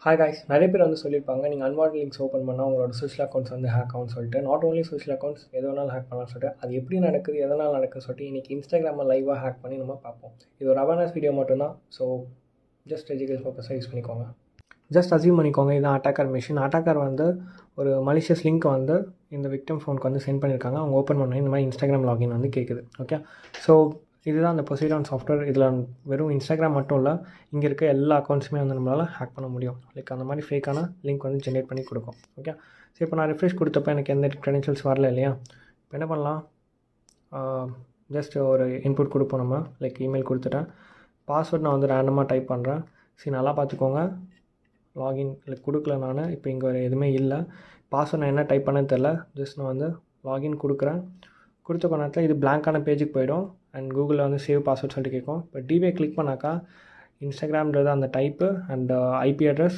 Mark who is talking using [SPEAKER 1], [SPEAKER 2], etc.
[SPEAKER 1] Hi guys, நிறைய பேர் வந்து சொல்லியிருப்பாங்க நீங்கள் அன்வான்ட் லிங்க்ஸ் ஓப்பன் பண்ணால் உங்களோட சோஷியல் அக்கௌண்ட்ஸ் வந்து ஹேக் ஆகும்னு சொல்லிட்டு. நாட் ஓன்லி சோஷியல் அக்கௌண்ட்ஸ், எது வேணாலும் ஹேக் பண்ணலாம்னு சொல்லிட்டு. அது எப்படி நடக்குது, எதனால் நடக்குதுன்னு சொல்லிட்டு இன்றைக்கி இன்ஸ்டாகிராமில் லைவாக ஹேக் பண்ணி நம்ம பார்ப்போம். இது ஒரு அவேர்னஸ் வீடியோ மட்டும்தான். ஸோ ஜஸ்ட் எஜுகேஷன் பர்பஸாக யூஸ் பண்ணிக்கோங்க. ஜஸ்ட் அசியூம் பண்ணிக்கோங்க இதுதான் அட்டாக்கர் மிஷின். அட்டாக்கர் வந்து ஒரு மலிஷியஸ் லிங்க் வந்து இந்த விக்டிம் ஃபோனுக்கு வந்து சென்ட் பண்ணியிருக்காங்க. அவங்க ஓப்பன் பண்ணி இந்த மாதிரி இன்ஸ்டாகிராம் லாகின் வந்து கேட்குது. ஓகே, ஸோ இதுதான் அந்த பொசைடான் சாஃப்ட்வேர். இதில் வெறும் இன்ஸ்டாகிராம் மட்டும் இல்லை, இங்கே இருக்க எல்லா அக்கௌண்ட்ஸுமே வந்து நம்மளால் ஹேக் பண்ண முடியும். லைக் அந்த மாதிரி ஃபேக்கான லிங்க் வந்து ஜென்ரேட் பண்ணி கொடுக்கும். ஓகே, ஸோ இப்போ நான் ரிஃப்ரெஷ் கொடுத்தப்போ எனக்கு எந்த க்ரெடென்ஷியல்ஸ் வரல இல்லையா. இப்போ என்ன பண்ணலாம், ஜஸ்ட் ஒரு இன்புட் கொடுப்போம் நம்ம. லைக் இமெயில் கொடுத்துட்டேன், பாஸ்வேர்ட் நான் வந்து ரேண்டமாக டைப் பண்ணுறேன். சரி, நல்லா பார்த்துக்கோங்க, லாகின் இல்லை கொடுக்கல நான். இப்போ இங்கே ஒரு எதுவுமே இல்லை. பாஸ்வேர்ட் நான் என்ன டைப் பண்ணேன்னு தெரில. ஜஸ்ட் நான் வந்து லாகின் கொடுக்குறேன். கொடுத்த கொஞ்ச நேரத்தில் இது பிளாங்கான பேஜுக்கு போயிடும். அண்ட் கூகுளில் வந்து சேவ் பாஸ்வேர்ட் சொல்லிட்டு கேட்கும். இப்போ டிவே கிளிக் பண்ணாக்கா இன்ஸ்டாகிராம்ன்றது அந்த டைப்பு அண்ட் ஐபி அட்ரஸ்